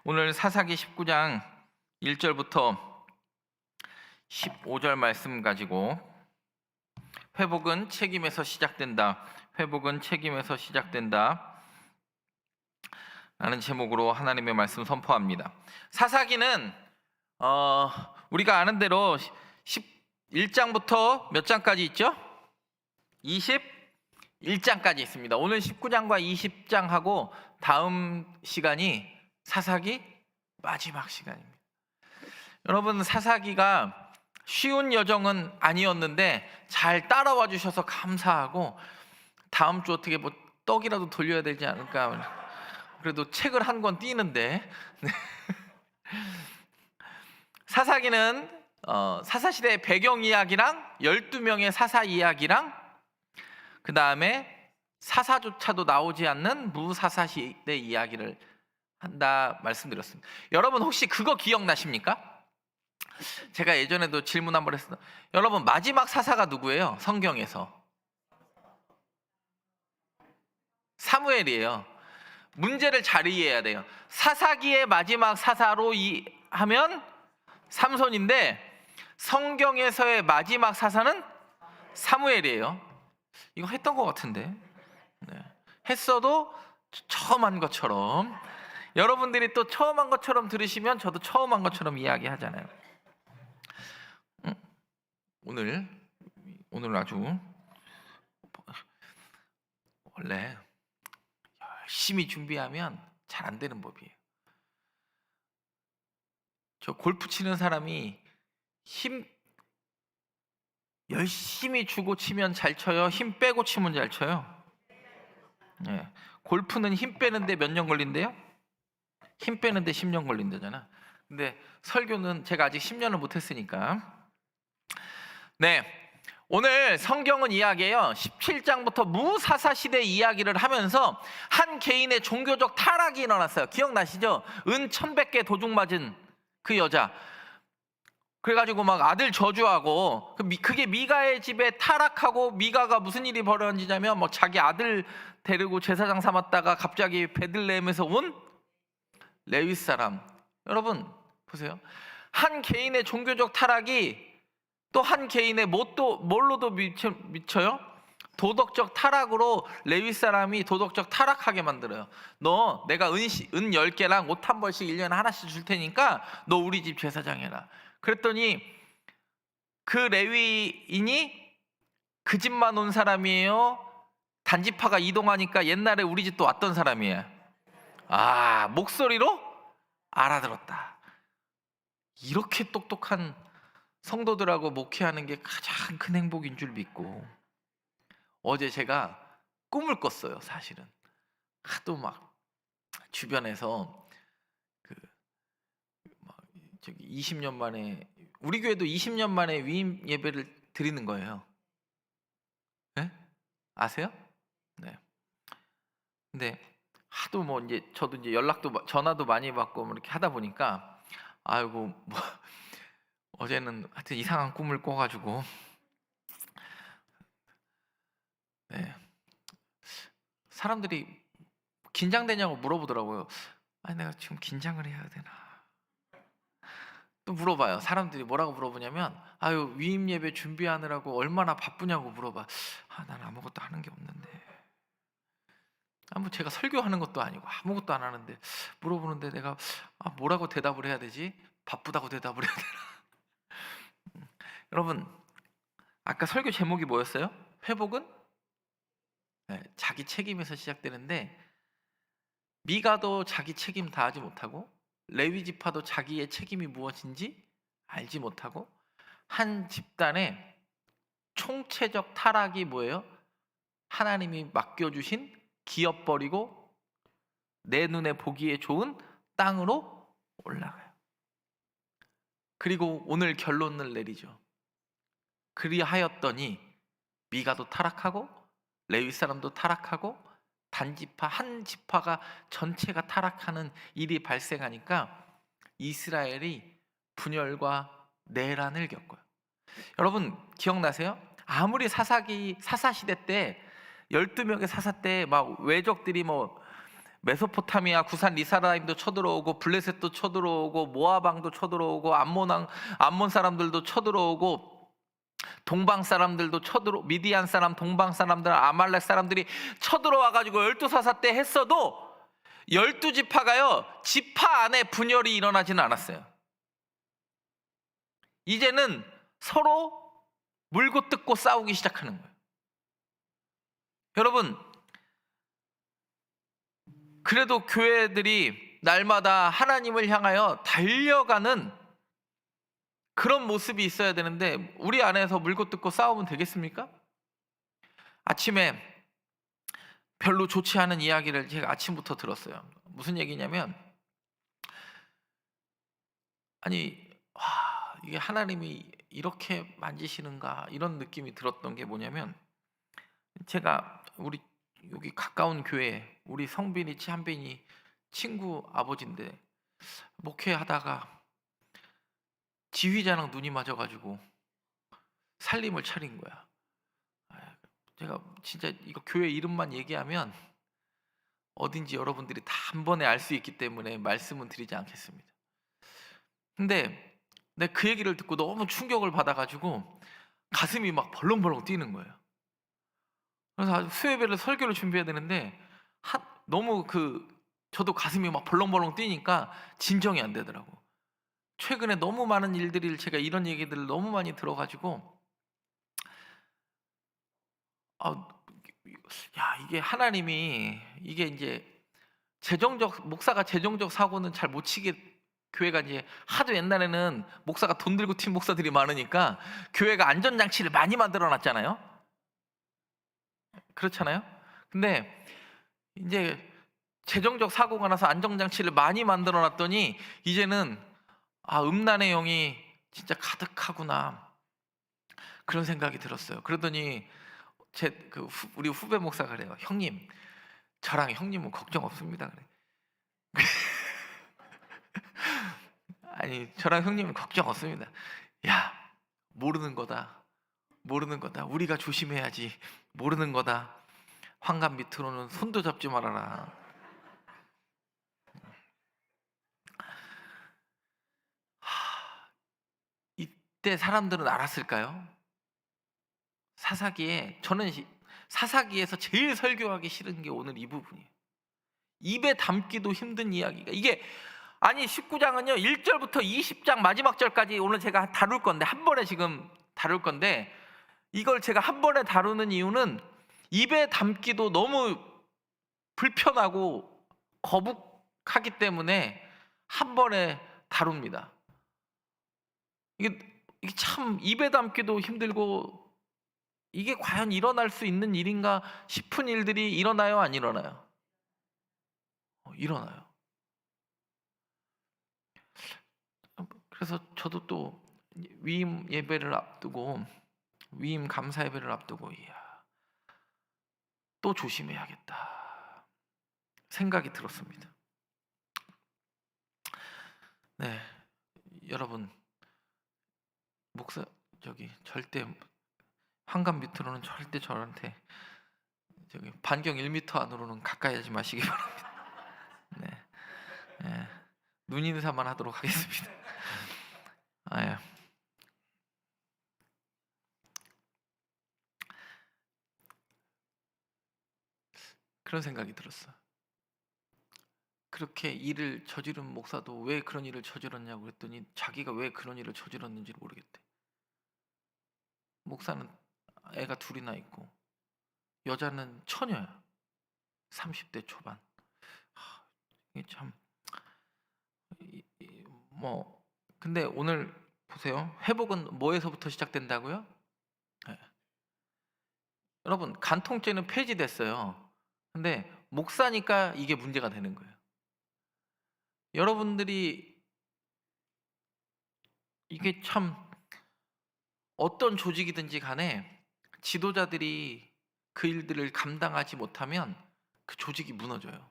오늘 사사기 19장 1절부터 15절 말씀 가지고 회복은 책임에서 시작된다. 회복은 책임에서 시작된다. 라는 제목으로 하나님의 말씀 선포합니다. 사사기는 우리가 아는 대로 11장부터 몇 장까지 있죠? 21장까지 있습니다. 오늘 19장과 20장하고 다음 시간이 사사기 마지막 시간입니다. 여러분, 사사기가 쉬운 여정은 아니었는데 잘 따라와 주셔서 감사하고, 다음 주 어떻게 뭐 떡이라도 돌려야 되지 않을까. 그래도 책을 한 권 띄는데 사사기는 사사시대의 배경 이야기랑 12명의 사사 이야기랑 그 다음에 사사조차도 나오지 않는 무사사시대 이야기를 한다 말씀드렸습니다. 여러분, 혹시 그거 기억나십니까? 제가 예전에도 질문 한번 했어요. 여러분, 마지막 사사가 누구예요? 성경에서 사무엘이에요. 문제를 잘 이해해야 돼요. 사사기의 마지막 사사로 하면 삼손인데 성경에서의 마지막 사사는 사무엘이에요. 이거 했던 것 같은데. 했어도 처음 한 것처럼, 여러분들이 또 처음 한 것처럼 들으시면 저도 처음 한 것처럼 이야기하잖아요. 오늘 아주 원래 열심히 준비하면 잘 안 되는 법이에요. 저 골프 치는 사람이 힘 열심히 주고 치면 잘 쳐요? 힘 빼고 치면 잘 쳐요? 골프는 힘 빼는데 몇 년 걸린대요? 힘 빼는데 10년 걸린다잖아. 근데 설교는 제가 아직 10년을 못 했으니까. 오늘 성경은 이야기해요. 17장부터 무사사 시대 이야기를 하면서 한 개인의 종교적 타락이 일어났어요. 기억나시죠? 은 1100개 도둑 맞은 그 여자. 그래가지고 막 아들 저주하고, 그게 미가의 집에 타락하고, 미가가 무슨 일이 벌어지냐면 뭐 자기 아들 데리고 제사장 삼았다가 갑자기 베들레헴에서 온 레위 사람. 여러분 보세요. 한 개인의 종교적 타락이 또 한 개인의 뭘로도 미쳐요? 도덕적 타락으로 레위 사람이 도덕적 타락하게 만들어요. 너 내가 은 10개랑 옷 한 벌씩 1년에 하나씩 줄 테니까 너 우리 집 제사장 해라. 그랬더니 그 레위인이 그 집만 온 사람이에요? 단지파가 이동하니까 옛날에 우리 집도 왔던 사람이에요? 목소리로 알아들었다. 이렇게 똑똑한 성도들하고 목회하는 게 가장 큰 행복인 줄 믿고, 어제 제가 꿈을 꿨어요. 사실은 하도 막 주변에서 20년 만에, 우리 교회도 20년 만에 위임 예배를 드리는 거예요. 네? 아세요? 네. 근데 하도 뭐 이제 저도 이제 전화도 많이 받고 뭐 이렇게 하다 보니까, 아이고 뭐 어제는 하여튼 이상한 꿈을 꿔가지고, 사람들이 긴장되냐고 물어보더라고요. 내가 지금 긴장을 해야 되나? 또 물어봐요. 사람들이 뭐라고 물어보냐면, 위임 예배 준비하느라고 얼마나 바쁘냐고 물어봐. 난 아무것도 하는 게 없는데. 뭐 제가 설교하는 것도 아니고 아무것도 안 하는데 물어보는데 내가 뭐라고 대답을 해야 되지? 바쁘다고 대답을 해야 되나? 여러분, 아까 설교 제목이 뭐였어요? 회복은 자기 책임에서 시작되는데, 미가도 자기 책임 다하지 못하고, 레위 지파도 자기의 책임이 무엇인지 알지 못하고, 한 집단의 총체적 타락이 뭐예요? 하나님이 맡겨주신 기업 버리고 내 눈에 보기에 좋은 땅으로 올라가요. 그리고 오늘 결론을 내리죠. 그리하였더니 미가도 타락하고 레위 사람도 타락하고 단지파 한 지파가 전체가 타락하는 일이 발생하니까 이스라엘이 분열과 내란을 겪어요. 여러분 기억나세요? 아무리 사사시대 때 12명의 사사 때 막 외적들이 뭐 메소포타미아 구산 리사라임도 쳐들어오고 블레셋도 쳐들어오고 모아방도 쳐들어오고 암몬 사람들도 쳐들어오고 동방 사람들도 미디안 사람, 동방 사람들, 아말렉 사람들이 쳐들어와 가지고 12사사 때 했어도 12지파가요 지파 안에 분열이 일어나지는 않았어요. 이제는 서로 물고 뜯고 싸우기 시작하는 거예요. 여러분, 그래도 교회들이 날마다 하나님을 향하여 달려가는 그런 모습이 있어야 되는데 우리 안에서 물고 뜯고 싸우면 되겠습니까? 아침에 별로 좋지 않은 이야기를 제가 아침부터 들었어요. 무슨 얘기냐면, 아니 이게 하나님이 이렇게 만지시는가 이런 느낌이 들었던 게 뭐냐면, 제가 우리 여기 가까운 교회 우리 성빈이 한빈이 친구 아버지인데 목회하다가 지휘자랑 눈이 맞아가지고 살림을 차린 거야. 제가 진짜 이거 교회 이름만 얘기하면 어딘지 여러분들이 다 한 번에 알 수 있기 때문에 말씀은 드리지 않겠습니다. 근데 내가 그 얘기를 듣고 너무 충격을 받아가지고 가슴이 막 벌렁벌렁 뛰는 거예요. 그래서 아주 수요일에 설교를 준비해야 되는데 너무 저도 가슴이 막 벌렁벌렁 뛰니까 진정이 안 되더라고. 최근에 너무 많은 일들을 제가 이런 얘기들을 너무 많이 들어가지고 이게 하나님이 이게 이제 목사가 재정적 사고는 잘 못 치게, 교회가 이제 하도 옛날에는 목사가 돈 들고 튄 목사들이 많으니까 교회가 안전장치를 많이 만들어 놨잖아요. 그렇잖아요. 근데 이제 재정적 사고가 나서 안전장치를 많이 만들어 놨더니 이제는 음란의 영이 진짜 가득하구나 그런 생각이 들었어요. 그러더니 우리 후배 목사가 그래요. 형님, 저랑 형님은 걱정 없습니다. 그래. 아니, 저랑 형님은 걱정 없습니다. 야, 모르는 거다. 우리가 조심해야지. 모르는 거다. 환갑 밑으로는 손도 잡지 말아라. 이때 사람들은 알았을까요? 저는 사사기에서 제일 설교하기 싫은 게 오늘 이 부분이에요. 입에 담기도 힘든 이야기가, 이게 19장은요 1절부터 20장 마지막 절까지 오늘 제가 다룰 건데, 한 번에 지금 다룰 건데, 이걸 제가 한 번에 다루는 이유는 입에 담기도 너무 불편하고 거북하기 때문에 한 번에 다룹니다. 이게 참 입에 담기도 힘들고, 이게 과연 일어날 수 있는 일인가 싶은 일들이 일어나요, 안 일어나요? 일어나요. 그래서 저도 또 위임 예배를 앞두고, 위임 감사 예배를 앞두고, 또 조심해야겠다 생각이 들었습니다. 네, 여러분, 목사 절대 환갑 밑으로는 절대 저한테 반경 1m 안으로는 가까이 하지 마시기 바랍니다. 네, 눈 인사만 하도록 하겠습니다. 그런 생각이 들었어. 그렇게 일을 저지른 목사도 왜 그런 일을 저질렀냐고 그랬더니 자기가 왜 그런 일을 저질렀는지 모르겠대. 목사는 애가 둘이나 있고 여자는 처녀야. 30대 초반. 이게 참 근데 오늘 보세요. 회복은 뭐에서부터 시작된다고요? 네. 여러분, 간통죄는 폐지됐어요. 근데 목사니까 이게 문제가 되는 거예요. 여러분들이 이게 참 어떤 조직이든지 간에 지도자들이 그 일들을 감당하지 못하면 그 조직이 무너져요.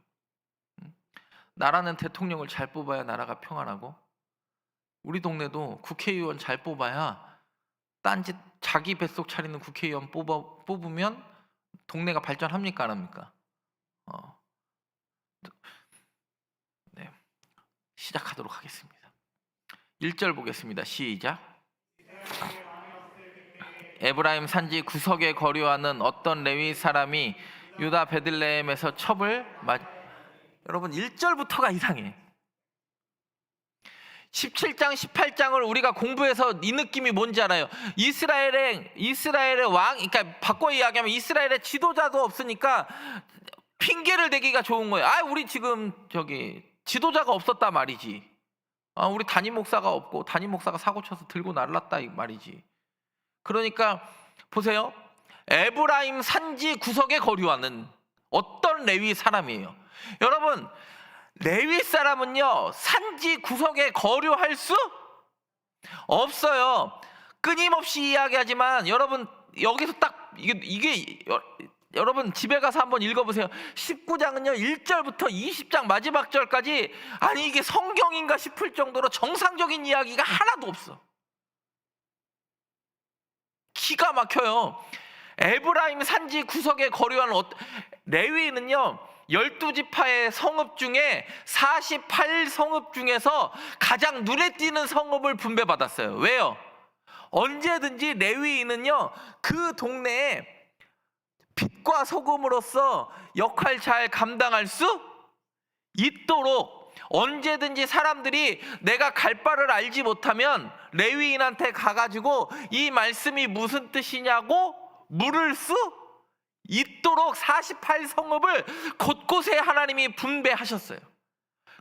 나라는 대통령을 잘 뽑아야 나라가 평안하고, 우리 동네도 국회의원 잘 뽑아야, 딴짓 자기 뱃속 차리는 국회의원 뽑으면 동네가 발전합니까, 안 합니까? 네, 시작하도록 하겠습니다. 1절 보겠습니다. 시작. 에브라임 산지 구석에 거류하는 어떤 레위 사람이 유다 베들레헴에서 첩을 여러분 1절부터가 이상해. 17장 18장을 우리가 공부해서 이 느낌이 뭔지 알아요. 이스라엘의 왕, 그러니까 바꿔 이야기하면 이스라엘의 지도자도 없으니까 핑계를 대기가 좋은 거예요. 우리 지금 지도자가 없었다 말이지. 우리 담임 목사가 없고 담임 목사가 사고 쳐서 들고 날랐다 이 말이지. 그러니까 보세요. 에브라임 산지 구석에 거류하는 어떤 레위 사람이에요. 여러분, 레위 사람은요 산지 구석에 거류할 수 없어요. 끊임없이 이야기하지만 여러분 여기서 딱 이게 여러분 집에 가서 한번 읽어보세요. 19장은요 1절부터 20장 마지막 절까지 아니 이게 성경인가 싶을 정도로 정상적인 이야기가 하나도 없어. 기가 막혀요. 에브라임 산지 구석에 거류하는 레위인은요 12지파의 성읍 중에 48성읍 중에서 가장 눈에 띄는 성읍을 분배받았어요. 왜요? 언제든지 레위인은요 그 동네에 빛과 소금으로서 역할 잘 감당할 수 있도록 언제든지 사람들이 내가 갈 바를 알지 못하면 레위인한테 가가지고 이 말씀이 무슨 뜻이냐고 물을 수 있도록 48성읍을 곳곳에 하나님이 분배하셨어요.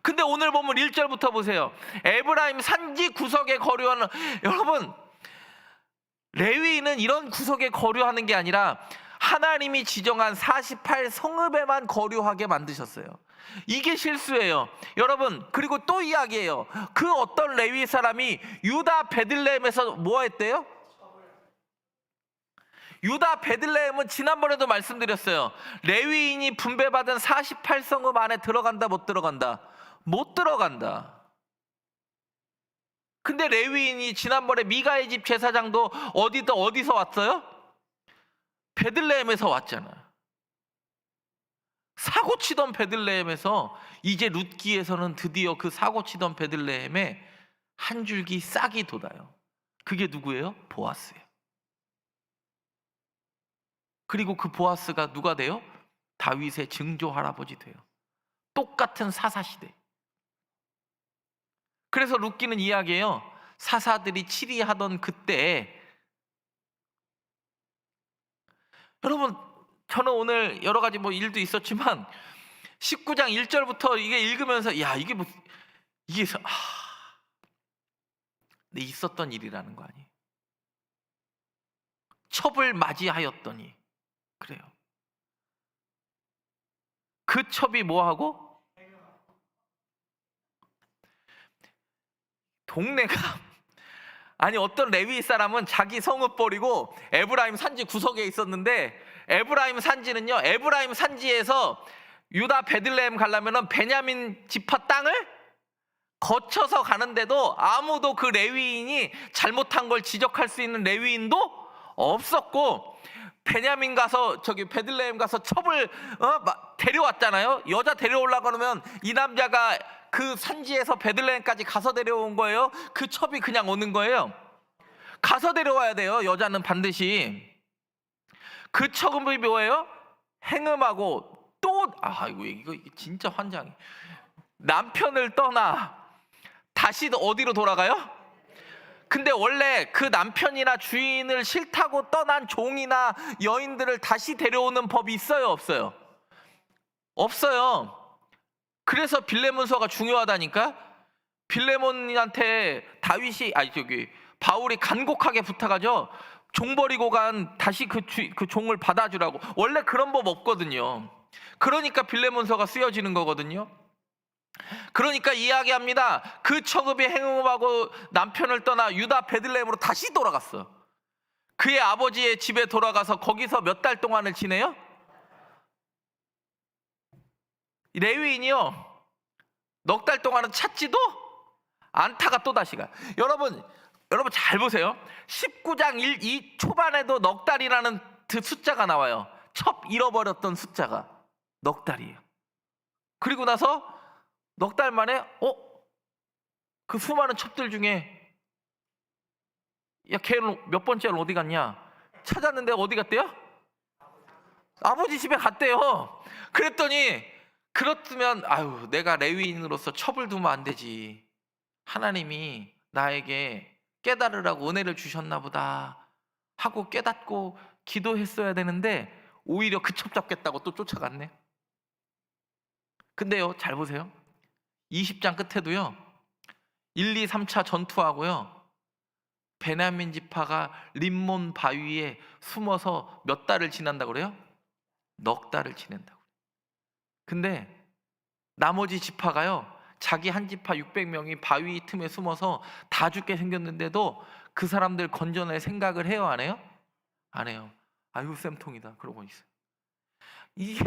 근데 오늘 보면 1절부터 보세요. 에브라임 산지 구석에 거류하는, 여러분 레위인은 이런 구석에 거류하는 게 아니라 하나님이 지정한 48성읍에만 거류하게 만드셨어요. 이게 실수예요 여러분. 그리고 또 이야기해요. 그 어떤 레위 사람이 유다 베들레헴에서 뭐 했대요? 유다 베들레헴은 지난번에도 말씀드렸어요. 레위인이 분배받은 48성읍 안에 들어간다 못 들어간다? 못 들어간다. 근데 레위인이 지난번에 미가의 집 제사장도 어디서 왔어요? 베들레헴에서 왔잖아. 사고치던 베들레헴에서 이제 룻기에서는 드디어 그 사고치던 베들레헴에 한 줄기 싹이 돋아요. 그게 누구예요? 보아스예요. 그리고 그 보아스가 누가 돼요? 다윗의 증조 할아버지 돼요. 똑같은 사사시대. 그래서 룻기는 이야기해요. 사사들이 치리하던 그때에 여러분 저는 오늘 여러 가지 일도 있었지만 19장 1절부터 이게 읽으면서 야 이게 있었던 일이라는 거 아니에요. 첩을 맞이하였더니 그래요. 그 첩이 뭐하고? 동네가 아니 어떤 레위 사람은 자기 성읍 버리고 에브라임 산지 구석에 있었는데 에브라임 산지는요 에브라임 산지에서 유다 베들레헴 가려면 베냐민 지파 땅을 거쳐서 가는데도 아무도 그 레위인이 잘못한 걸 지적할 수 있는 레위인도 없었고 베냐민 가서 베들레헴 가서 첩을 데려왔잖아요. 여자 데려오려고 그러면 이 남자가 그 산지에서 베들레헴까지 가서 데려온 거예요? 그 첩이 그냥 오는 거예요? 가서 데려와야 돼요. 여자는 반드시. 그 첩이 뭐예요? 행음하고 또 이거 진짜 환장해. 남편을 떠나 다시 어디로 돌아가요? 근데 원래 그 남편이나 주인을 싫다고 떠난 종이나 여인들을 다시 데려오는 법이 있어요, 없어요? 없어요. 그래서 빌레몬서가 중요하다니까. 빌레몬한테 바울이 간곡하게 부탁하죠. 종 버리고 간 다시 그 종을 받아주라고. 원래 그런 법 없거든요. 그러니까 빌레몬서가 쓰여지는 거거든요. 그러니까 이야기합니다. 그 첩이 행음하고 남편을 떠나 유다 베들레헴으로 다시 돌아갔어. 그의 아버지의 집에 돌아가서 거기서 몇 달 동안을 지내요? 레위인이요 넉 달 동안은 찾지도 않다가 또 다시 가. 여러분 잘 보세요. 19장 2 초반에도 넉 달이라는 그 숫자가 나와요. 첩 잃어버렸던 숫자가 넉 달이에요. 그리고 나서 넉 달 만에 그 수많은 첩들 중에 야, 걔는 몇 번째로 어디 갔냐? 찾았는데 어디 갔대요? 아버지 집에 갔대요. 그랬더니 그렇다면 아유, 내가 레위인으로서 첩을 두면 안 되지. 하나님이 나에게 깨달으라고 은혜를 주셨나 보다 하고 깨닫고 기도했어야 되는데 오히려 그 첩 잡겠다고 또 쫓아갔네. 근데요, 잘 보세요. 20장 끝에도요, 1, 2, 3차 전투하고요, 베냐민 지파가 림몬 바위에 숨어서 몇 달을 지난다고 그래요? 넉 달을 지낸다고. 근데 나머지 지파가요, 자기 한 지파 600명이 바위 틈에 숨어서 다 죽게 생겼는데도 그 사람들 건져낼 생각을 해요, 안 해요? 안 해요. 아유, 쌤통이다 그러고 있어요. 이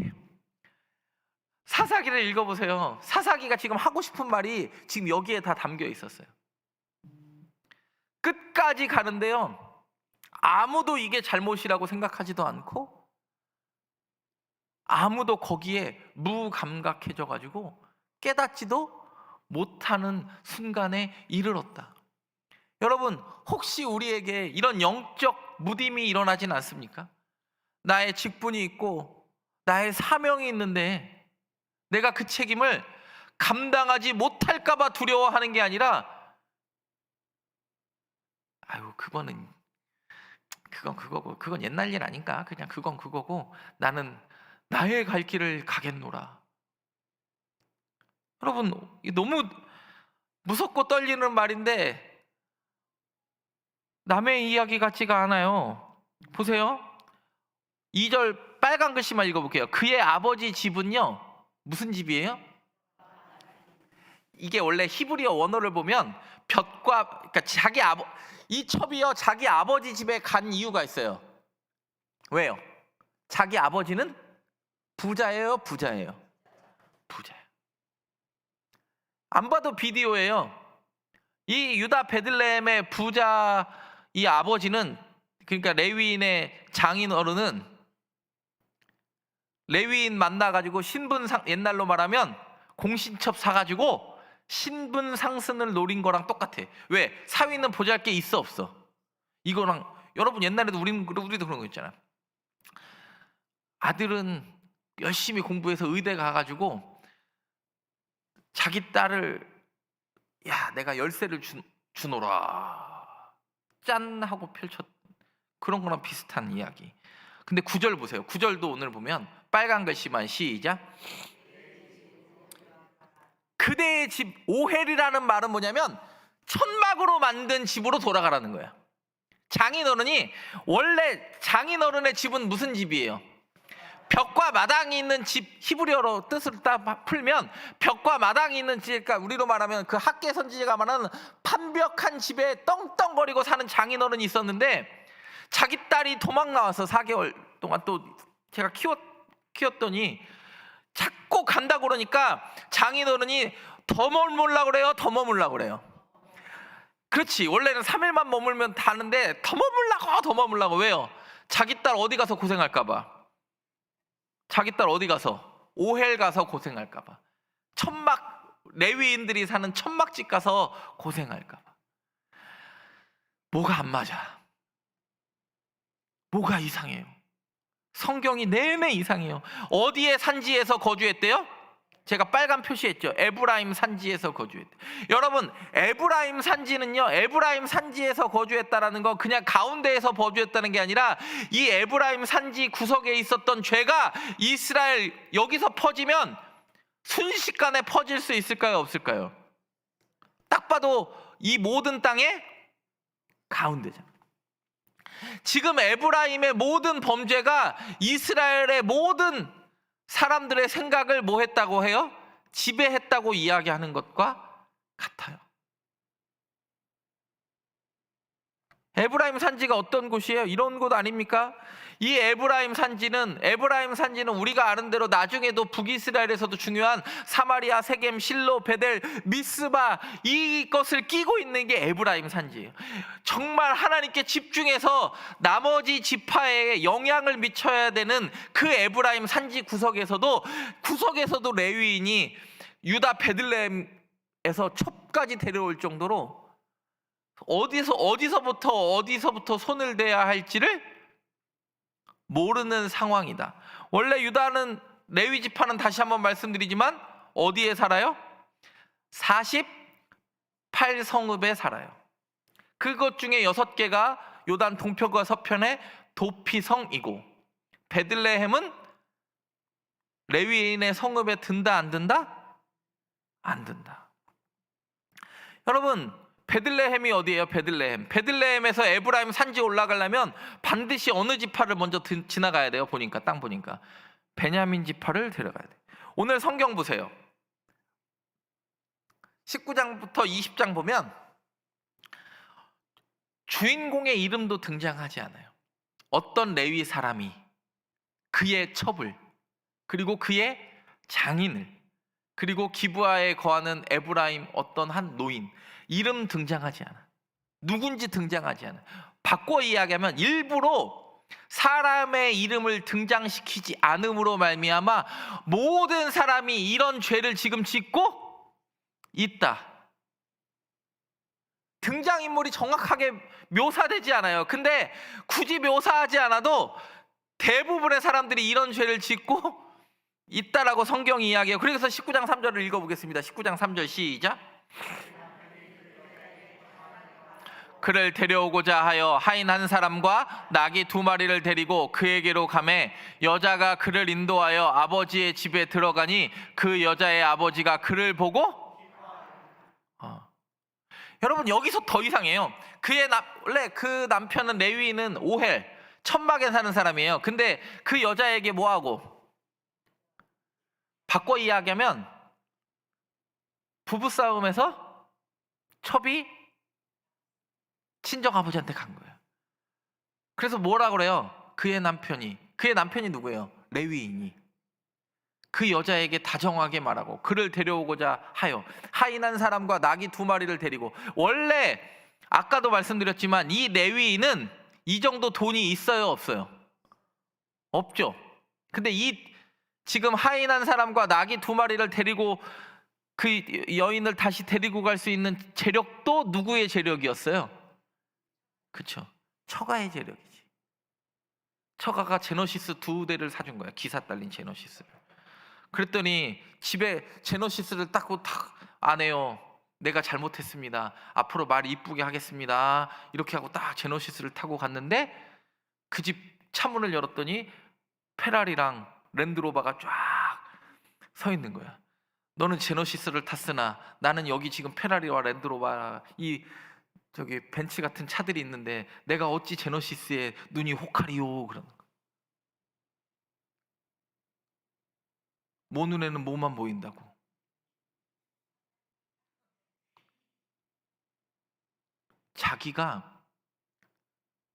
사사기를 읽어보세요. 사사기가 지금 하고 싶은 말이 지금 여기에 다 담겨 있었어요. 끝까지 가는데요, 아무도 이게 잘못이라고 생각하지도 않고 아무도 거기에 무감각해져 가지고 깨닫지도 못하는 순간에 이르렀다. 여러분, 혹시 우리에게 이런 영적 무딤이 일어나진 않습니까? 나의 직분이 있고 나의 사명이 있는데 내가 그 책임을 감당하지 못할까 봐 두려워하는 게 아니라 아유, 그건 그거고, 그건 옛날 일 아닌가? 그냥 그건 그거고 나는 나의 갈 길을 가겠노라. 여러분, 너무 무섭고 떨리는 말인데 남의 이야기 같지가 않아요. 보세요. 2절 빨간 글씨만 읽어볼게요. 그의 아버지 집은요, 무슨 집이에요? 이게 원래 히브리어 원어를 보면 볕과, 그러니까 이 첩이요, 자기 아버지 집에 간 이유가 있어요. 왜요? 자기 아버지는 부자예요, 부자예요? 부자예요. 안 봐도 비디오예요. 이 유다 베들레헴의 부자 이 아버지는, 그러니까 레위인의 장인 어른은 레위인 만나가지고 신분상, 옛날로 말하면 공신첩 사가지고 신분 상승을 노린 거랑 똑같아. 왜? 사위는 보잘게 있어 없어? 이거랑, 여러분 옛날에도 우리도 그런 거 있잖아. 아들은 열심히 공부해서 의대 가가지고 자기 딸을 야, 내가 열쇠를 주노라 짠 하고 펼쳤, 그런 거랑 비슷한 이야기. 근데 9절 보세요. 9절도 오늘 보면 빨간 글씨만 시작. 그대의 집, 오헬이라는 말은 뭐냐면 천막으로 만든 집으로 돌아가라는 거야. 장인어른이, 원래 장인어른의 집은 무슨 집이에요? 벽과 마당이 있는 집, 히브리어로 뜻을 딱 풀면 벽과 마당이 있는 집, 그러니까 우리로 말하면 그 학계 선지자가 말하는 판벽한 집에 떵떵거리고 사는 장인어른이 있었는데 자기 딸이 도망 나와서 4개월 동안 또 제가 키웠더니 자꾸 간다고 그러니까 장인어른이 더 머물라고 그래요, 더 머물라고 그래요. 그렇지, 원래는 3일만 머물면 다는데 더 머물라고. 왜요? 자기 딸 어디 가서 고생할까 봐. 자기 딸 어디 가서, 오헬 가서 고생할까 봐. 천막, 레위인들이 사는 천막집 가서 고생할까 봐. 뭐가 안 맞아. 뭐가 이상해요. 성경이 내내 이상해요. 어디에 산지에서 거주했대요? 제가 빨간 표시했죠. 에브라임 산지에서 거주했대. 여러분, 에브라임 산지는요, 에브라임 산지에서 거주했다라는 건 그냥 가운데에서 거주했다는 게 아니라 이 에브라임 산지 구석에 있었던 죄가 이스라엘 여기서 퍼지면 순식간에 퍼질 수 있을까요, 없을까요? 딱 봐도 이 모든 땅의 가운데잖아요. 지금 에브라임의 모든 범죄가 이스라엘의 모든 사람들의 생각을 뭐 했다고 해요? 지배했다고 이야기하는 것과 같아요. 에브라임 산지가 어떤 곳이에요? 이런 곳 아닙니까? 이 에브라임 산지는 우리가 아는 대로 나중에도 북이스라엘에서도 중요한 사마리아, 세겜, 실로, 베델, 미스바 이것을 끼고 있는 게 에브라임 산지예요. 정말 하나님께 집중해서 나머지 지파에 영향을 미쳐야 되는 그 에브라임 산지 구석에서도 레위인이 유다 베들레헴에서 첩까지 데려올 정도로 어디서부터 손을 대야 할지를 모르는 상황이다. 원래 유다는 레위 지파는 다시 한번 말씀드리지만 어디에 살아요? 48성읍에 살아요. 그것 중에 6개가 요단 동편과 서편의 도피성이고, 베들레헴은 레위인의 성읍에 든다 안 든다? 안 든다. 여러분, 베들레헴이 어디예요? 베들레헴에서 에브라임 산지 올라가려면 반드시 어느 지파를 먼저 지나가야 돼요? 땅 보니까 베냐민 지파를 데려가야 돼요. 오늘 성경 보세요. 19장부터 20장 보면 주인공의 이름도 등장하지 않아요. 어떤 레위 사람이 그의 첩을, 그리고 그의 장인을, 그리고 기브아에 거하는 에브라임 어떤 한 노인, 이름 등장하지 않아. 누군지 등장하지 않아. 바꿔 이야기하면 일부러 사람의 이름을 등장시키지 않음으로 말미암아 모든 사람이 이런 죄를 지금 짓고 있다. 등장인물이 정확하게 묘사되지 않아요. 근데 굳이 묘사하지 않아도 대부분의 사람들이 이런 죄를 짓고 있다라고 성경이 이야기해요. 그래서 19장 3절을 읽어보겠습니다. 19장 3절 시작. 그를 데려오고자 하여 하인 한 사람과 나귀 2마리를 데리고 그에게로 가매 여자가 그를 인도하여 아버지의 집에 들어가니 그 여자의 아버지가 그를 보고 여러분, 여기서 더 이상해요. 원래 그 남편은 레위인은 오헬, 천막에 사는 사람이에요. 근데 그 여자에게 뭐하고? 바꿔 이야기하면 부부싸움에서 첩이 친정 아버지한테 간 거예요. 그래서 뭐라 그래요? 그의 남편이 누구예요? 레위인이 그 여자에게 다정하게 말하고 그를 데려오고자 하여 하인 한 사람과 나귀 2마리를 데리고, 원래 아까도 말씀드렸지만 이 레위인은 이 정도 돈이 있어요, 없어요? 없죠. 근데 지금 하인 한 사람과 나귀 2마리를 데리고 그 여인을 다시 데리고 갈 수 있는 재력도 누구의 재력이었어요? 그쵸, 처가의 재력이지. 처가가 제너시스 2대를 사준 거야. 기사 딸린 제너시스를. 그랬더니 집에 제너시스를 딱 안 해요. 내가 잘못했습니다. 앞으로 말 이쁘게 하겠습니다. 이렇게 하고 딱 제너시스를 타고 갔는데 그 집 차문을 열었더니 페라리랑 랜드로버가 쫙 서 있는 거야. 너는 제너시스를 탔으나 나는 여기 지금 페라리와 랜드로버 저기 벤츠 같은 차들이 있는데 내가 어찌 제너시스에 눈이 혹하리요? 그러는 거야. 모 눈에는 뭐만 보인다고. 자기가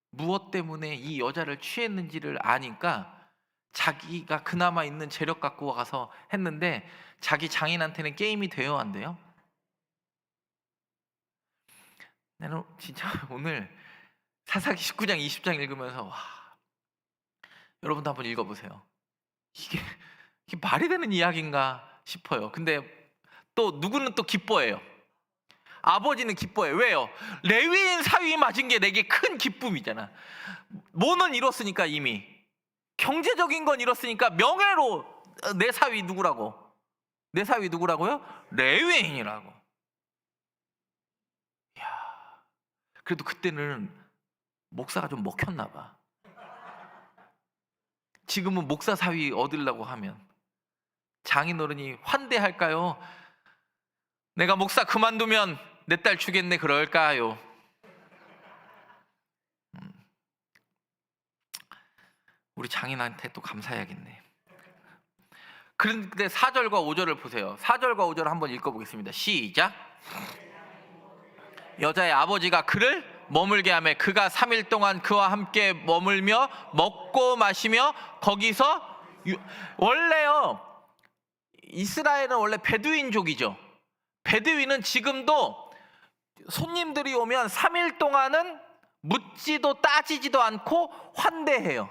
무엇 때문에 이 여자를 취했는지를 아니까 자기가 그나마 있는 재력 갖고 가서 했는데 자기 장인한테는 게임이 돼요, 안 돼요? 나는 진짜 오늘 사사기 19장 20장 읽으면서 여러분도 한번 읽어보세요. 이게 말이 되는 이야기인가 싶어요. 근데 또 누구는 또 기뻐해요. 아버지는 기뻐해요. 왜요? 레위인 사위 맞은 게 내게 큰 기쁨이잖아. 뭐는 이뤘으니까 이미 경제적인 건 이뤘으니까 명예로 내 사위 누구라고? 내 사위 누구라고요? 레위인이라고. 이야, 그래도 그때는 목사가 좀 먹혔나 봐. 지금은 목사 사위 얻으려고 하면 장인어른이 환대할까요? 내가 목사 그만두면 내 딸 주겠네 그럴까요? 우리 장인한테 또 감사해야겠네. 그런데 4절과 5절을 보세요. 4절과 5절을 한번 읽어보겠습니다. 시작. 여자의 아버지가 그를 머물게 하며 그가 3일 동안 그와 함께 머물며 먹고 마시며 거기서 원래요, 이스라엘은 원래 베두인족이죠. 베두인은 지금도 손님들이 오면 3일 동안은 묻지도 따지지도 않고 환대해요.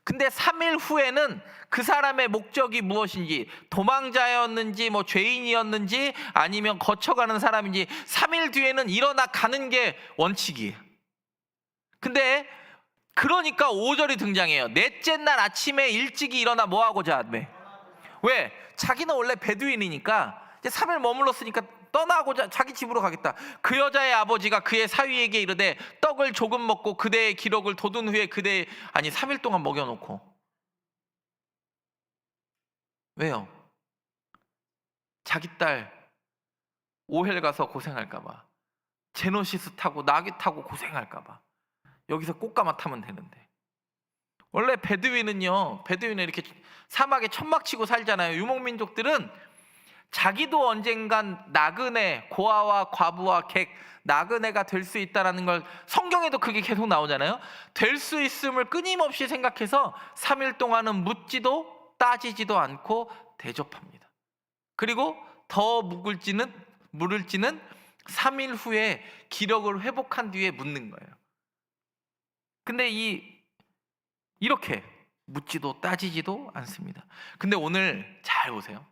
근데 3일 후에는 그 사람의 목적이 무엇인지, 도망자였는지 뭐 죄인이었는지 아니면 거쳐가는 사람인지 3일 뒤에는 일어나 가는 게 원칙이에요. 근데 그러니까 5절이 등장해요. 넷째 날 아침에 일찍이 일어나 뭐하고자 하매. 왜? 자기는 원래 베두인이니까 이제 3일 머물렀으니까 떠나고자 자기 집으로 가겠다. 그 여자의 아버지가 그의 사위에게 이르되 떡을 조금 먹고 그대의 기록을 돋은 후에 3일 동안 먹여놓고. 왜요? 자기 딸 오헬 가서 고생할까봐, 제노시스 타고 나귀 타고 고생할까봐 여기서 꽃가마 타면 되는데. 원래 베두인은 이렇게 사막에 천막 치고 살잖아요. 유목민족들은 자기도 언젠간 나그네, 고아와 과부와 객, 나그네가 될 수 있다는 걸 성경에도 그게 계속 나오잖아요. 될 수 있음을 끊임없이 생각해서 3일 동안은 묻지도 따지지도 않고 대접합니다. 그리고 더 물을지는 3일 후에 기력을 회복한 뒤에 묻는 거예요. 근데 이렇게 묻지도 따지지도 않습니다. 근데 오늘 잘 보세요.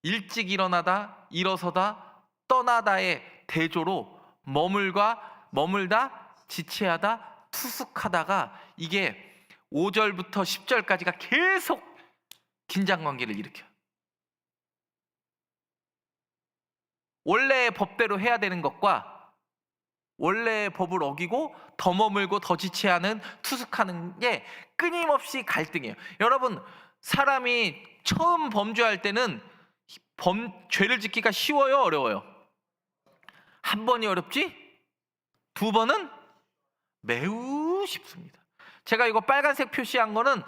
일찍 일어서다 떠나다의 대조로 머물다 지체하다 투숙하다가 이게 5절부터 10절까지가 계속 긴장관계를 일으켜요. 원래의 법대로 해야 되는 것과 원래의 법을 어기고 더 머물고 더 지체하는 투숙하는 게 끊임없이 갈등이에요. 여러분, 사람이 처음 범죄할 때는 죄를 짓기가 쉬워요, 어려워요? 한 번이 어렵지? 두 번은 매우 쉽습니다. 제가 이거 빨간색 표시한 거는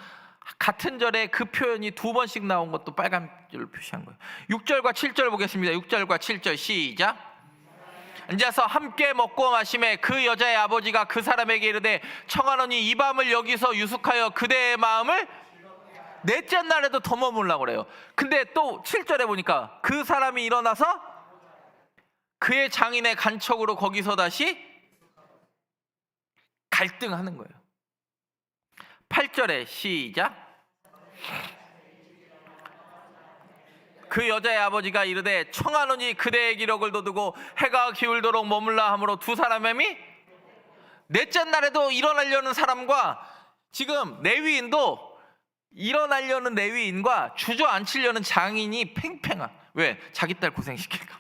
같은 절에 그 표현이 두 번씩 나온 것도 빨간 줄로 표시한 거예요. 6절과 7절 보겠습니다. 6절과 7절 시작. 앉아서 함께 먹고 마시매 그 여자의 아버지가 그 사람에게 이르되 청하노니 이 밤을 여기서 유숙하여 그대의 마음을 넷째 날에도 더 머물라고 그래요. 근데 또 7절에 보니까 그 사람이 일어나서 그의 장인의 간척으로 거기서 다시 갈등하는 거예요. 8절에 시작. 그 여자의 아버지가 이르되 청하노니 그대의 기력을 돋우고 해가 기울도록 머물라 하므로 두 사람이 넷째 날에도 일어나려는 사람과 지금 레위인도 일어나려는 레위인과 주저앉히려는 장인이 팽팽한. 왜? 자기 딸 고생시킬까.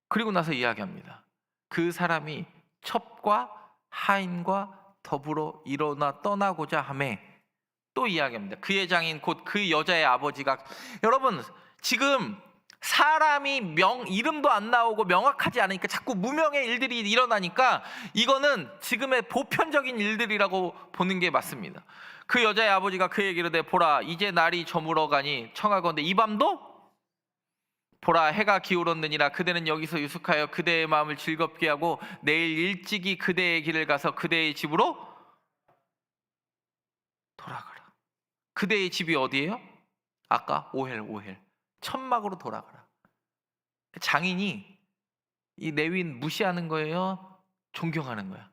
그리고 나서 이야기합니다. 그 사람이 첩과 하인과 더불어 일어나 떠나고자 하매 또 이야기합니다. 그의 장인 곧 그 여자의 아버지가. 여러분, 지금 사람이 이름도 안 나오고 명확하지 않으니까 자꾸 무명의 일들이 일어나니까 이거는 지금의 보편적인 일들이라고 보는 게 맞습니다. 그 여자의 아버지가 그에게 이르되 보라 이제 날이 저물어 가니 청하건대 이 밤도 보라 해가 기울었느니라 그대는 여기서 유숙하여 그대의 마음을 즐겁게 하고 내일 일찍이 그대의 길을 가서 그대의 집으로 돌아가라. 그대의 집이 어디예요? 아까 오헬 천막으로 돌아가라. 장인이 이 레위인 무시하는 거예요? 존경하는 거야?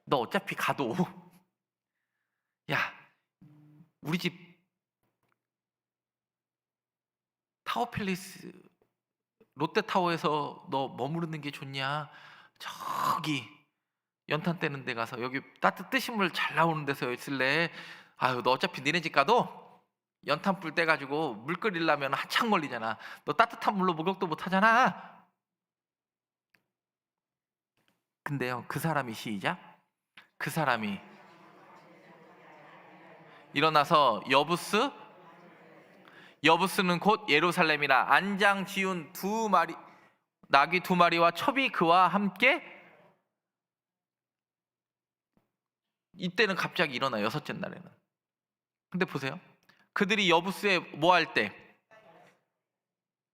너 어차피 가도 야 우리 집 타워팰리스 롯데타워에서 너 머무르는 게 좋냐? 저기 연탄 떼는 데 가서 여기 뜨신 물 잘 나오는 데서 있을래? 아유 너 어차피 니네 집 가도 연탄불 떼가지고 물 끓이려면 한참 걸리잖아. 너 따뜻한 물로 목욕도 못 하잖아. 근데요 그 사람이 시작. 그 사람이 일어나서 여부스는 곧 예루살렘이라 안장 지운 나귀 두 마리와 첩이 그와 함께. 이때는 갑자기 일어나 여섯째 날에는. 근데 보세요. 그들이 여부스에 뭐 할 때?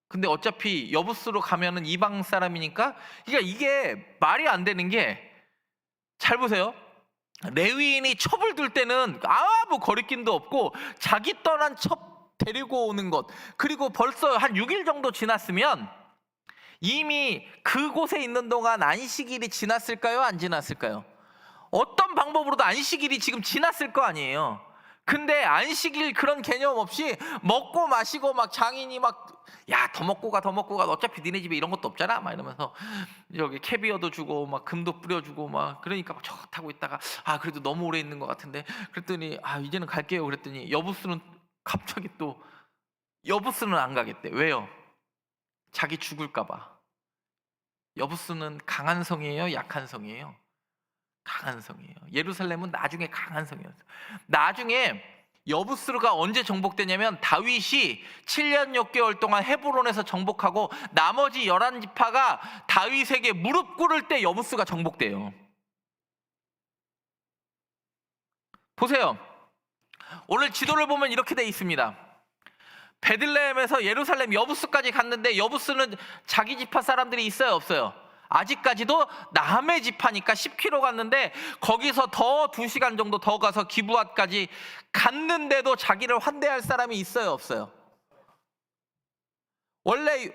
근데 어차피 여부스로 가면은 이방 사람이니까, 그러니까 이게 말이 안 되는 게, 잘 보세요. 레위인이 첩을 둘 때는 아무 거리낌도 없고 자기 떠난 첩 데리고 오는 것, 그리고 벌써 한 6일 정도 지났으면 이미 그곳에 있는 동안 안식일이 지났을까요? 안 지났을까요? 어떤 방법으로도 안식일이 지금 지났을 거 아니에요. 근데 안식일 그런 개념 없이 먹고 마시고 막 장인이 막 야 더 먹고 가 더 먹고 가 어차피 니네 집에 이런 것도 없잖아 막 이러면서 여기 캐비어도 주고 막 금도 뿌려주고 막 그러니까 막 좋다고 있다가 아 그래도 너무 오래 있는 것 같은데 그랬더니 아 이제는 갈게요 그랬더니 여부스는 갑자기 또 여부스는 안 가겠대. 왜요? 자기 죽을까 봐. 여부스는 강한 성이에요? 약한 성이에요? 강한 성이에요. 예루살렘은 나중에 강한 성이었어요. 나중에 여부스가 언제 정복되냐면 다윗이 7년 6개월 동안 헤브론에서 정복하고 나머지 11지파가 다윗에게 무릎 꿇을 때 여부스가 정복돼요. 보세요. 오늘 지도를 보면 이렇게 돼 있습니다. 베들레헴에서 예루살렘 여부스까지 갔는데 여부스는 자기 지파 사람들이 있어요 없어요? 아직까지도 남의 지파니까 10km 갔는데 거기서 더 2시간 정도 더 가서 기브앗까지 갔는데도 자기를 환대할 사람이 있어요 없어요? 원래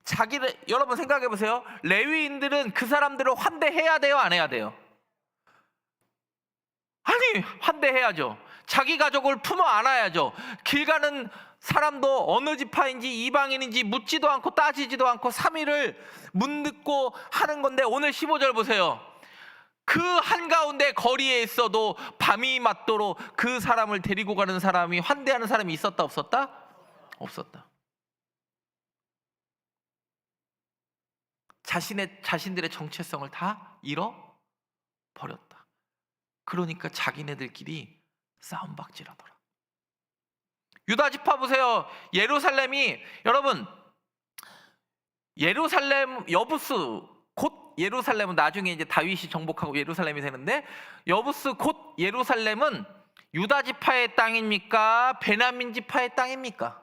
자기를, 여러분 생각해 보세요. 레위인들은 그 사람들을 환대해야 돼요 안 해야 돼요? 아니 환대해야죠. 자기 가족을 품어 안아야죠. 길 가는 사람도 어느 지파인지 이방인인지 묻지도 않고 따지지도 않고 3일을 묻고 하는 건데 오늘 15절 보세요. 그 한가운데 거리에 있어도 밤이 맞도록 그 사람을 데리고 가는 사람이, 환대하는 사람이 있었다 없었다? 없었다. 자신들의 정체성을 다 잃어버렸다. 그러니까 자기네들끼리 싸움박질하더라. 유다 지파 보세요. 예루살렘이, 여러분 예루살렘 여부스 곧 예루살렘은 나중에 이제 다윗이 정복하고 예루살렘이 되는데 여부스 곧 예루살렘은 유다 지파의 땅입니까? 베냐민 지파의 땅입니까?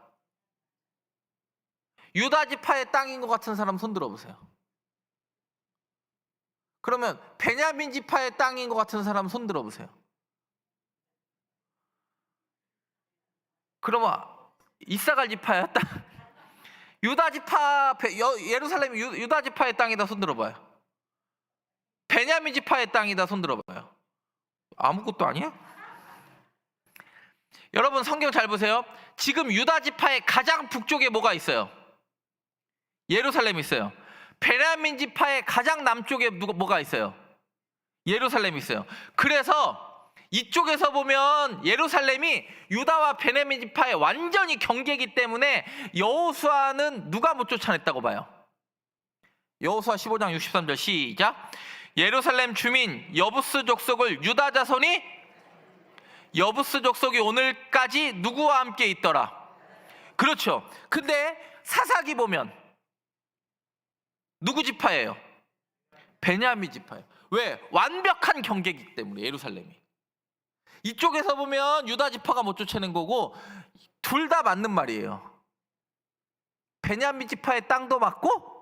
유다 지파의 땅인 것 같은 사람 손 들어보세요. 그러면 베냐민 지파의 땅인 것 같은 사람 손 들어보세요. 그러면 이사갈 지파야 땅? 유다 지파, 예루살렘이 유다 지파의 땅이다 손 들어봐요. 베냐민 지파의 땅이다 손 들어봐요. 아무것도 아니야? 여러분 성경 잘 보세요. 지금 유다 지파의 가장 북쪽에 뭐가 있어요? 예루살렘이 있어요. 베냐민 지파의 가장 남쪽에 뭐가 있어요? 예루살렘이 있어요. 그래서 이쪽에서 보면 예루살렘이 유다와 베냐민 지파의 완전히 경계이기 때문에 여호수아는 누가 못 쫓아냈다고 봐요? 여호수아 15장 63절 시작. 예루살렘 주민 여부스 족속을 유다 자손이, 여부스 족속이 오늘까지 누구와 함께 있더라? 그렇죠. 근데 사사기 보면 누구 지파예요? 베냐민 지파예요. 왜? 완벽한 경계이기 때문에. 예루살렘이 이쪽에서 보면 유다 지파가 못 쫓아낸 거고 둘 다 맞는 말이에요. 베냐민 지파의 땅도 맞고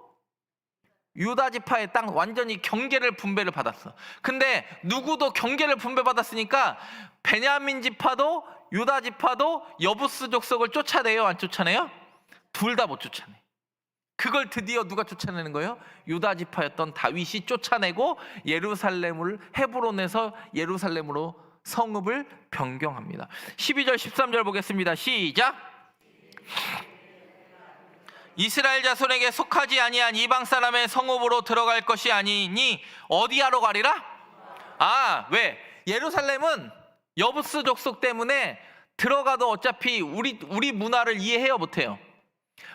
유다 지파의 땅 완전히 경계를 분배를 받았어. 근데 누구도 경계를 분배받았으니까 베냐민 지파도 유다 지파도 여부스 족속을 쫓아내요 안 쫓아내요? 둘 다 못 쫓아내. 그걸 드디어 누가 쫓아내는 거예요? 유다 지파였던 다윗이 쫓아내고 예루살렘을, 헤브론에서 예루살렘으로 성읍을 변경합니다. 12절 13절 보겠습니다. 시작. 이스라엘 자손에게 속하지 아니한 이방 사람의 성읍으로 들어갈 것이 아니니 어디하러 가리라? 아, 왜? 예루살렘은 여부스 족속 때문에 들어가도 어차피 우리 문화를 이해해요 못해요?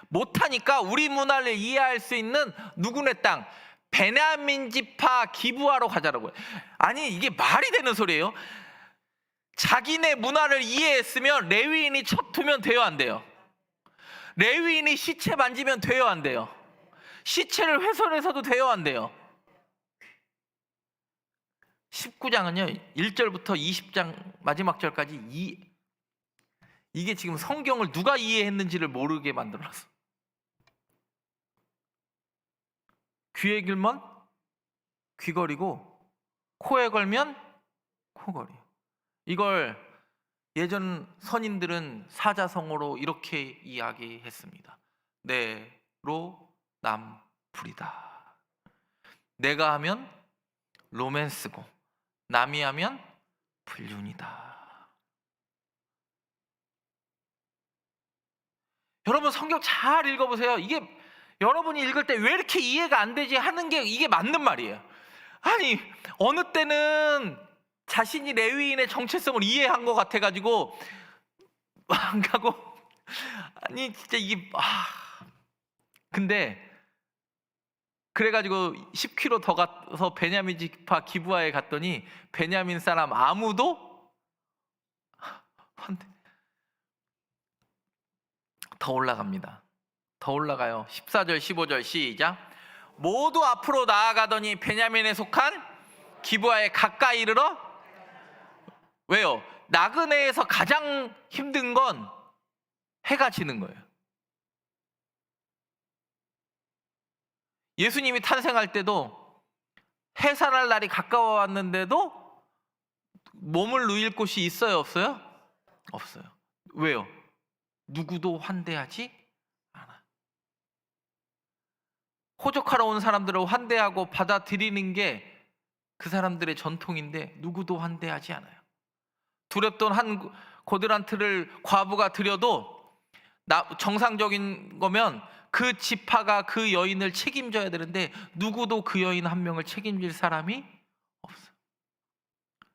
못하니까 우리 문화를 이해할 수 있는 누구네 땅, 베냐민 지파 기브아로 가자라고요. 아니 이게 말이 되는 소리예요? 자기네 문화를 이해했으면 레위인이 첩 두면 돼요 안 돼요? 레위인이 시체 만지면 돼요 안 돼요? 시체를 훼손해서도 돼요 안 돼요? 19장은요 1절부터 20장 마지막 절까지 이게 지금 성경을 누가 이해했는지를 모르게 만들어놨어. 귀에 길면 귀걸이고 코에 걸면 코걸이. 이걸 예전 선인들은 사자성어로 이렇게 이야기했습니다. 내로 남불이다. 내가 하면 로맨스고 남이 하면 불륜이다. 여러분 성경 잘 읽어보세요. 이게 여러분이 읽을 때 왜 이렇게 이해가 안 되지 하는 게 이게 맞는 말이에요. 아니 어느 때는 자신이 레위인의 정체성을 이해한 것 같아가지고 안 가고 아니 진짜 이게 근데 그래가지고 10km 더 가서 베냐민 지파 기브아에 갔더니 베냐민 사람 아무도 더 올라갑니다. 더 올라가요. 14절 15절 시작. 모두 앞으로 나아가더니 베냐민에 속한 기브아에 가까이 이르러. 왜요? 나그네에서 가장 힘든 건 해가 지는 거예요. 예수님이 탄생할 때도 해산할 날이 가까워 왔는데도 몸을 누일 곳이 있어요, 없어요? 없어요. 왜요? 누구도 환대하지 않아. 호적하러 온 사람들을 환대하고 받아들이는 게 그 사람들의 전통인데 누구도 환대하지 않아요. 두렵던 한 고드란트를 과부가 드려도 정상적인 거면 그 지파가 그 여인을 책임져야 되는데 누구도 그 여인 한 명을 책임질 사람이 없어요.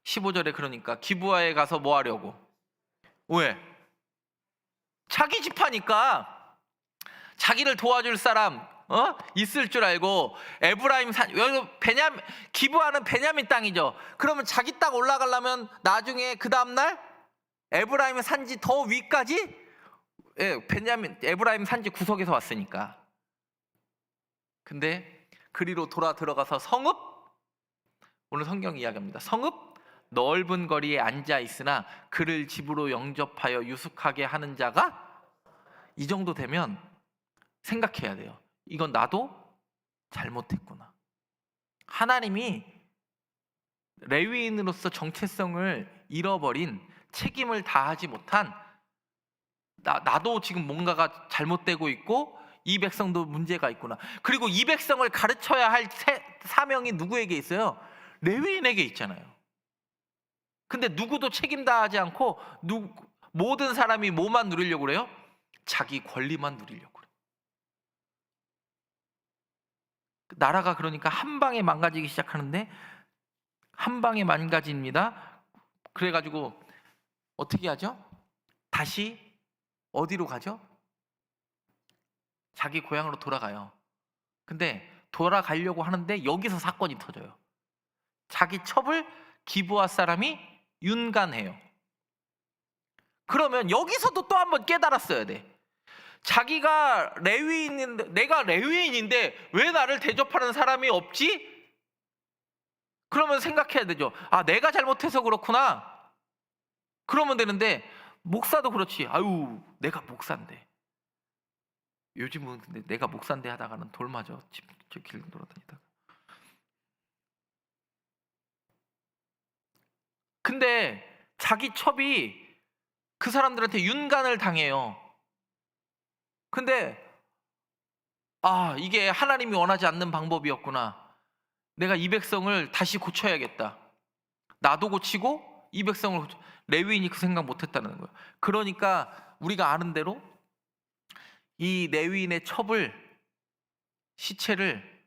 15절에 그러니까 기브아에 가서 뭐 하려고? 왜? 자기 지파니까 자기를 도와줄 사람 있을 줄 알고 에브라임 산 기브아는 베냐민 땅이죠. 그러면 자기 땅 올라가려면 나중에 그 다음날 에브라임 산지 더 위까지 에브라임 산지 구석에서 왔으니까. 근데 그리로 돌아 들어가서 성읍, 오늘 성경 이야기합니다. 성읍 넓은 거리에 앉아 있으나 그를 집으로 영접하여 유숙하게 하는 자가 이 정도 되면 생각해야 돼요. 이건 나도 잘못했구나. 하나님이 레위인으로서 정체성을 잃어버린, 책임을 다하지 못한 나도 지금 뭔가가 잘못되고 있고 이 백성도 문제가 있구나. 그리고 이 백성을 가르쳐야 할 사명이 누구에게 있어요? 레위인에게 있잖아요. 근데 누구도 책임 다하지 않고 모든 사람이 뭐만 누리려고 그래요? 자기 권리만 누리려고 그래요. 나라가 그러니까 한 방에 망가지기 시작하는데 한 방에 망가집니다. 그래가지고 어떻게 하죠? 다시 어디로 가죠? 자기 고향으로 돌아가요. 근데 돌아가려고 하는데 여기서 사건이 터져요. 자기 첩을 기브아 사람이 윤간해요. 그러면 여기서도 또 한번 깨달았어야 돼. 자기가 레위인인데, 내가 레위인인데 왜 나를 대접하는 사람이 없지? 그러면 생각해야 되죠. 내가 잘못해서 그렇구나. 그러면 되는데 목사도 그렇지. 아유, 내가 목사인데. 요즘은 근데 내가 목사인데 하다가는 돌 맞아. 저 길 돌아다니다가. 근데 자기 첩이 그 사람들한테 윤간을 당해요. 근데 이게 하나님이 원하지 않는 방법이었구나. 내가 이 백성을 다시 고쳐야겠다. 나도 고치고 이 백성을 레위인이 그 생각 못했다는 거예요. 그러니까 우리가 아는 대로 이 레위인의 첩을, 시체를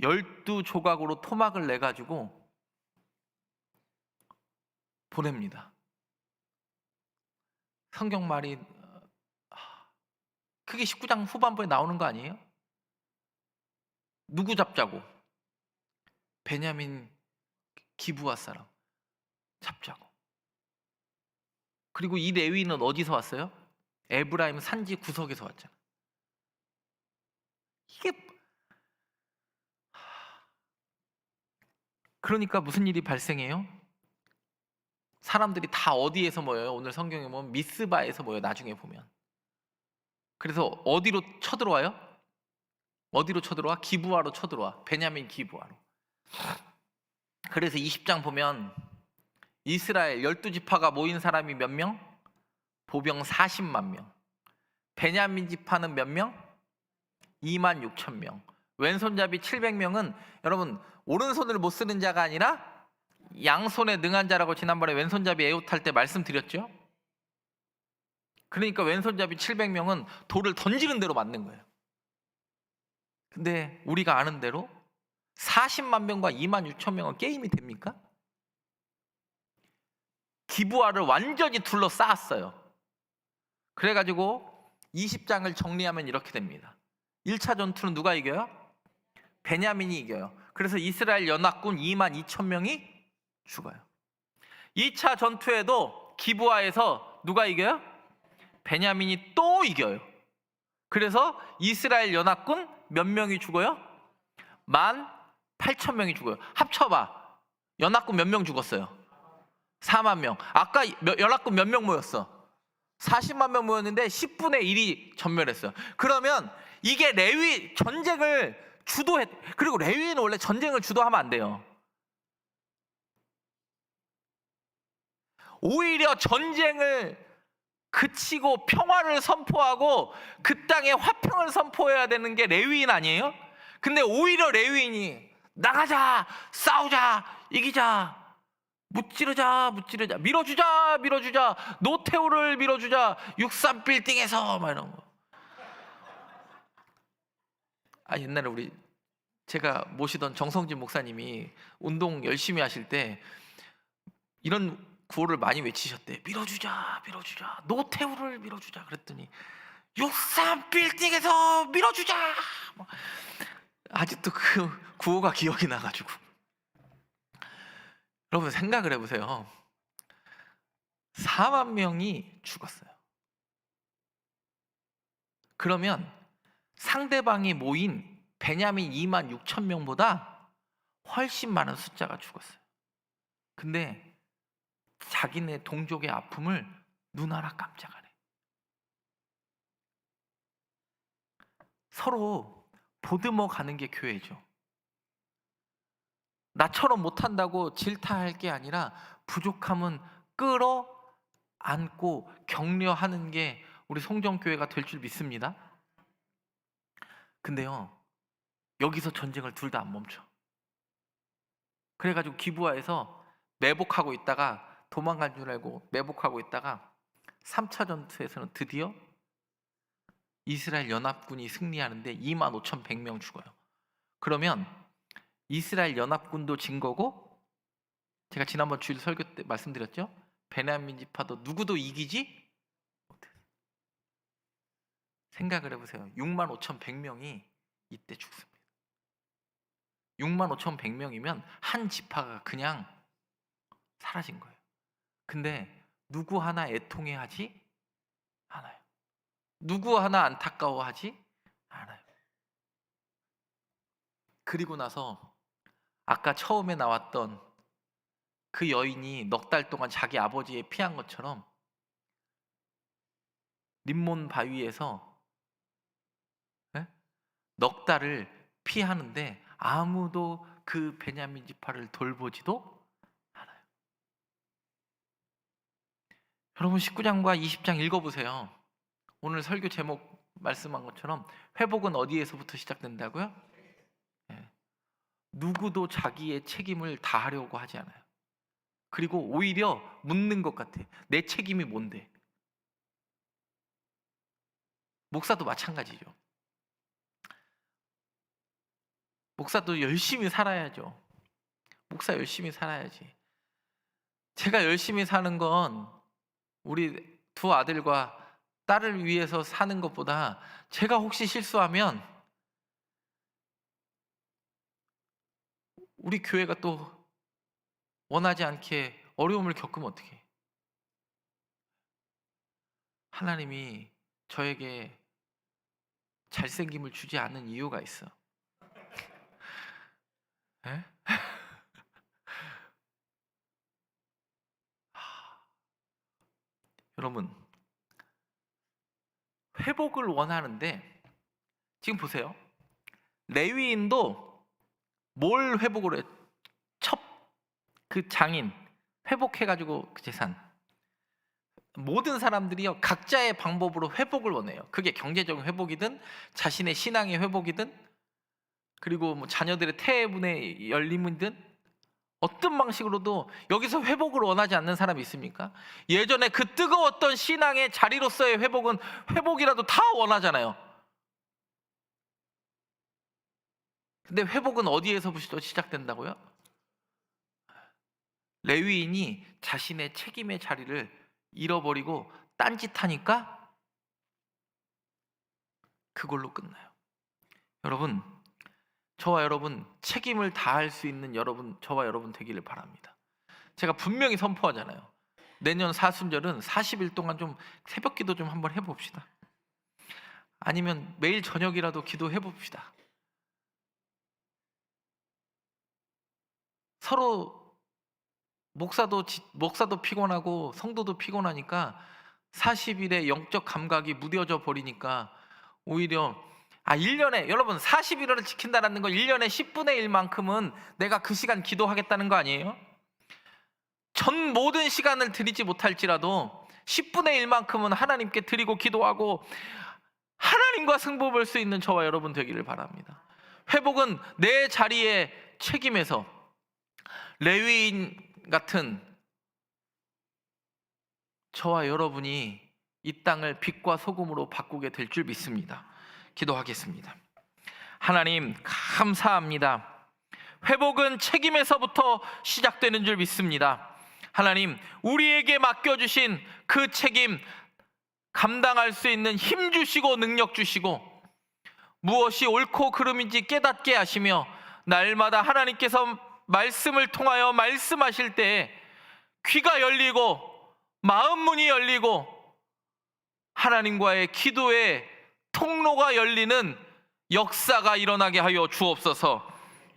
12조각으로 토막을 내가지고 보냅니다. 성경 말이 그게 19장 후반부에 나오는 거 아니에요? 누구 잡자고? 베냐민 기브아 사람 잡자고. 그리고 이 레위인은 어디서 왔어요? 에브라임 산지 구석에서 왔잖아. 이게 그러니까 무슨 일이 발생해요? 사람들이 다 어디에서 모여요? 오늘 성경에 보면 미스바에서 모여요. 나중에 보면. 그래서 어디로 쳐들어와요? 어디로 쳐들어와? 기브아로 쳐들어와. 베냐민 기브아로. 그래서 20장 보면 이스라엘 12지파가 모인 사람이 몇 명? 보병 40만 명. 베냐민 지파는 몇 명? 2만 6천 명. 왼손잡이 700명은 여러분 오른손을 못 쓰는 자가 아니라 양손에 능한 자라고 지난번에 왼손잡이 애웃할 때 말씀드렸죠. 그러니까 왼손잡이 700명은 돌을 던지는 대로 맞는 거예요. 근데 우리가 아는 대로 40만 명과 2만 6천 명은 게임이 됩니까? 기브아를 완전히 둘러싸았어요. 그래가지고 20장을 정리하면 이렇게 됩니다. 1차 전투는 누가 이겨요? 베냐민이 이겨요. 그래서 이스라엘 연합군 2만 2천 명이 죽어요. 2차 전투에도 기브아에서 누가 이겨요? 베냐민이 또 이겨요. 그래서 이스라엘 연합군 몇 명이 죽어요? 18,000명이 죽어요. 합쳐봐. 연합군 몇 명 죽었어요? 4만 명. 아까 연합군 몇 명 모였어? 40만 명 모였는데 10분의 1이 전멸했어요. 그러면 이게 레위 전쟁을 주도했. 그리고 레위는 원래 전쟁을 주도하면 안 돼요. 오히려 전쟁을 그치고 평화를 선포하고 그 땅에 화평을 선포해야 되는 게 레위인 아니에요? 근데 오히려 레위인이 나가자, 싸우자, 이기자, 무찌르자, 밀어주자, 노태우를 밀어주자, 63빌딩에서 막 이런 거. 옛날에 제가 모시던 정성진 목사님이 운동 열심히 하실 때 이런 구호를 많이 외치셨대. 밀어주자, 노태우를 밀어주자. 그랬더니 63빌딩에서 밀어주자. 아직도 그 구호가 기억이 나가지고. 여러분 생각을 해보세요. 4만 명이 죽었어요. 그러면 상대방이 모인 베냐민 2만 6천 명보다 훨씬 많은 숫자가 죽었어요. 근데 자기네 동족의 아픔을 눈알아 깜짝 안 해. 서로 보듬어 가는 게 교회죠. 나처럼 못한다고 질타할 게 아니라 부족함은 끌어 안고 격려하는 게 우리 송정교회가 될 줄 믿습니다. 근데요, 여기서 전쟁을 둘 다 안 멈춰. 그래가지고 기브아에서 매복하고 있다가 도망간 줄 알고 매복하고 있다가 3차 전투에서는 드디어 이스라엘 연합군이 승리하는데 25,100명 죽어요. 그러면 이스라엘 연합군도 진 거고, 제가 지난번 주일 설교 때 말씀드렸죠? 베냐민 지파도 누구도 이기지 못해요. 생각을 해보세요. 65,100명이 이때 죽습니다. 65,100명이면 한 지파가 그냥 사라진 거예요. 근데 누구 하나 애통해하지 않아요. 누구 하나 안타까워하지 않아요. 그리고 나서 아까 처음에 나왔던 그 여인이 넉 달 동안 자기 아버지에 피한 것처럼 림몬 바위에서 넉 달을 피하는데 아무도 그 베냐민 지파를 돌보지도 않아요. 여러분 19장과 20장 읽어보세요. 오늘 설교 제목 말씀한 것처럼 회복은 어디에서부터 시작된다고요? 누구도 자기의 책임을 다하려고 하지 않아요. 그리고 오히려 묻는 것 같아. 내 책임이 뭔데? 목사도 마찬가지죠. 목사도 열심히 살아야죠. 목사 열심히 살아야지. 제가 열심히 사는 건 우리 두 아들과 딸을 위해서 사는 것보다 제가 혹시 실수하면 우리 교회가 또 원하지 않게 어려움을 겪으면 어떡해? 하나님이 저에게 잘생김을 주지 않는 이유가 있어. 에? 여러분, 회복을 원하는데 지금 보세요. 레위인도 뭘 회복을 해? 그 장인 회복해가지고 그 재산. 모든 사람들이요 각자의 방법으로 회복을 원해요. 그게 경제적인 회복이든 자신의 신앙의 회복이든 그리고 뭐 자녀들의 태분의 열림이든 어떤 방식으로도 여기서 회복을 원하지 않는 사람이 있습니까? 예전에 그 뜨거웠던 신앙의 자리로서의 회복은 회복이라도 다 원하잖아요. 근데 회복은 어디에서부터 시작된다고요? 레위인이 자신의 책임의 자리를 잃어버리고 딴짓하니까 그걸로 끝나요. 여러분, 저와 여러분 책임을 다할 수 있는 저와 여러분 되기를 바랍니다. 제가 분명히 선포하잖아요. 내년 사순절은 40일 동안 좀 새벽기도 좀 한번 해봅시다. 아니면 매일 저녁이라도 기도해 봅시다. 서로 목사도 피곤하고 성도도 피곤하니까 40일의 영적 감각이 무뎌져 버리니까 오히려 1년에 여러분 40일을 지킨다는 건 1년에 10분의 1만큼은 내가 그 시간 기도하겠다는 거 아니에요? 전 모든 시간을 드리지 못할지라도 10분의 1만큼은 하나님께 드리고 기도하고 하나님과 승부 볼 수 있는 저와 여러분 되기를 바랍니다. 회복은 내 자리에 책임에서 레위인 같은 저와 여러분이 이 땅을 빛과 소금으로 바꾸게 될 줄 믿습니다. 기도하겠습니다. 하나님 감사합니다. 회복은 책임에서부터 시작되는 줄 믿습니다. 하나님 우리에게 맡겨주신 그 책임 감당할 수 있는 힘 주시고 능력 주시고 무엇이 옳고 그름인지 깨닫게 하시며 날마다 하나님께서 말씀을 통하여 말씀하실 때 귀가 열리고 마음 문이 열리고 하나님과의 기도의 통로가 열리는 역사가 일어나게 하여 주옵소서.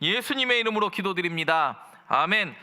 예수님의 이름으로 기도드립니다. 아멘.